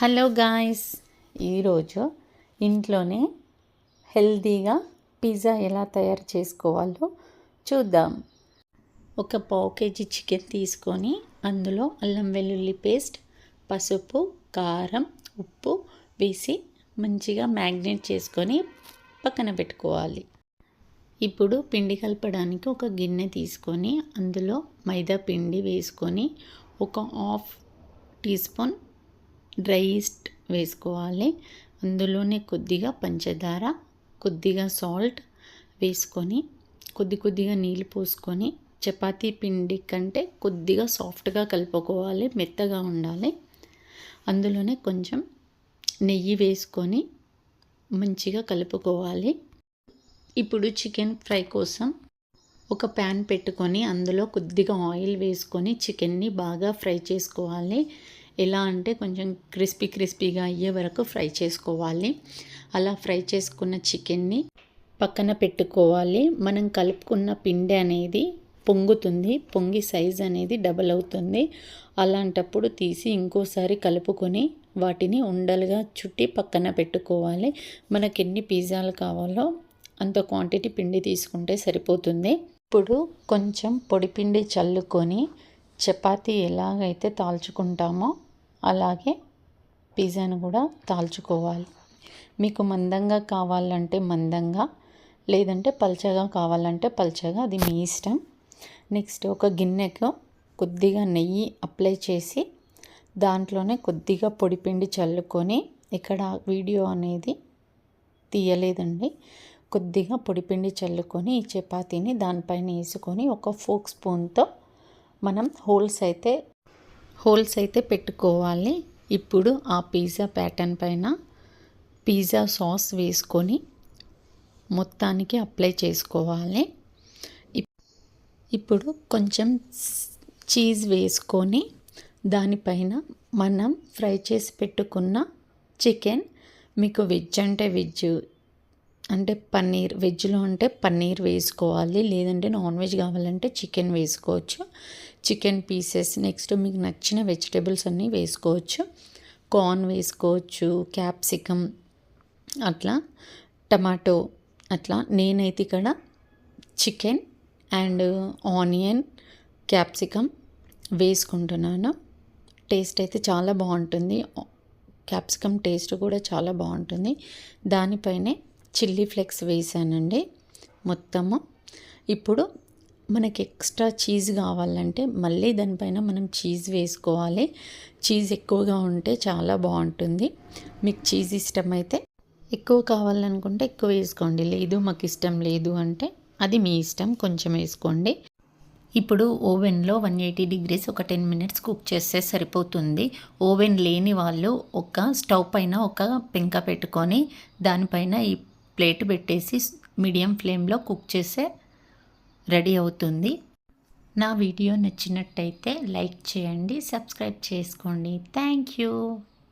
Hello guys, ఈరోజు ఇంట్లోనే హెల్తీగా పిజ్జా ఎలా తయారు చేసుకోవాలో చూద్దాం. ఒక పావు కేజీ చికెన్ తీసుకొని అందులో అల్లం వెల్లుల్లి పేస్ట్, పసుపు, కారం, ఉప్పు వేసి మంచిగా మ్యాగ్నేట్ చేసుకొని పక్కన పెట్టుకోవాలి. ఇప్పుడు పిండి కలపడానికి ఒక గిన్నె తీసుకొని అందులో మైదా పిండి వేసుకొని ఒక half teaspoon dry yeast వేసుకోవాలి. అందులోనే కొద్దిగా పంచదార, కొద్దిగా సాల్ట్ వేసుకొని కొద్దిగా నీళ్ళు పోసుకొని చపాతీ పిండి కంటే కొద్దిగా సాఫ్ట్గా కలుపుకోవాలి, మెత్తగా ఉండాలి. అందులోనే కొంచెం నెయ్యి వేసుకొని మంచిగా కలుపుకోవాలి. ఇప్పుడు చికెన్ ఫ్రై కోసం ఒక ప్యాన్ పెట్టుకొని అందులో కొద్దిగా ఆయిల్ వేసుకొని చికెన్ని బాగా ఫ్రై చేసుకోవాలి. ఎలా అంటే కొంచెం క్రిస్పీగా అయ్యే వరకు ఫ్రై చేసుకోవాలి. అలా ఫ్రై చేసుకున్న చికెన్ని పక్కన పెట్టుకోవాలి. మనం కలుపుకున్న పిండి అనేది పొంగుతుంది, పొంగి సైజ్ అనేది డబల్ అవుతుంది. అలాంటప్పుడు తీసి ఇంకోసారి కలుపుకొని వాటిని ఉండలుగా చుట్టి పక్కన పెట్టుకోవాలి. మనకి ఎన్ని పిజ్జాలు కావాలో అంత క్వాంటిటీ పిండి తీసుకుంటే సరిపోతుంది. ఇప్పుడు కొంచెం పొడిపిండి చల్లుకొని చపాతీ ఎలాగైతే తాల్చుకుంటామో అలాగే పిజ్జాను కూడా తాల్చుకోవాలి. మీకు మందంగా కావాలంటే మందంగా, లేదంటే పల్చగా కావాలంటే పల్చగా, అది మీ ఇష్టం. నెక్స్ట్ ఒక గిన్నెకు కొద్దిగా నెయ్యి అప్లై చేసి దాంట్లోనే కొద్దిగా పొడిపిండి చల్లుకొని, ఇక్కడ వీడియో అనేది తీయలేదండి, కొద్దిగా పొడిపిండి చల్లుకొని ఈ చపాతీని దానిపైన వేసుకొని ఒక ఫోక్ స్పూన్తో మనం హోల్స్ అయితే పెట్టుకోవాలి. ఇప్పుడు ఆ పిజ్జా ప్యాటర్న్ పైన పిజ్జా సాస్ వేసుకొని మొత్తానికి అప్లై చేసుకోవాలి. ఇప్పుడు కొంచెం చీజ్ వేసుకొని దానిపైన మనం ఫ్రై చేసి పెట్టుకున్న చికెన్, మీకు వెజ్ అంటే వెజ్, అంటే పన్నీర్, వెజ్లో అంటే పన్నీర్ వేసుకోవాలి, లేదంటే నాన్ వెజ్ కావాలంటే చికెన్ వేసుకోవచ్చు. చికెన్ పీసెస్, నెక్స్ట్ మీకు నచ్చిన వెజిటేబుల్స్ అన్నీ వేసుకోవచ్చు. కార్న్ వేసుకోవచ్చు, క్యాప్సికమ్, అట్లా టమాటో, అట్లా. నేనైతే ఇక్కడ చికెన్ అండ్ ఆనియన్, క్యాప్సికమ్ వేసుకుంటున్నాను. టేస్ట్ అయితే చాలా బాగుంటుంది, క్యాప్సికమ్ టేస్ట్ కూడా చాలా బాగుంటుంది. దానిపైనే చిల్లీ ఫ్లేక్స్ వేసానండి మొత్తము. ఇప్పుడు మనకి ఎక్స్ట్రా చీజ్ కావాలంటే మళ్ళీ దానిపైన మనం చీజ్ వేసుకోవాలి. చీజ్ ఎక్కువగా ఉంటే చాలా బాగుంటుంది. మీకు చీజ్ ఇష్టమైతే ఎక్కువ కావాలనుకుంటే ఎక్కువ వేసుకోండి, లేదు మాకు ఇష్టం లేదు అంటే అది మీ ఇష్టం, కొంచెం వేసుకోండి. ఇప్పుడు ఓవెన్లో 180 degrees ఒక 10 minutes కుక్ చేస్తే సరిపోతుంది. ఓవెన్ లేని వాళ్ళు ఒక స్టవ్ పైన ఒక పెంక పెట్టుకొని దానిపైన ఈ ప్లేట్ పెట్టేసి మీడియం ఫ్లేమ్లో కుక్ చేస్తే రెడీ అవుతుంది. నా వీడియో నచ్చినట్టయితే లైక్ చేయండి, సబ్స్క్రైబ్ చేసుకోండి. Thank you.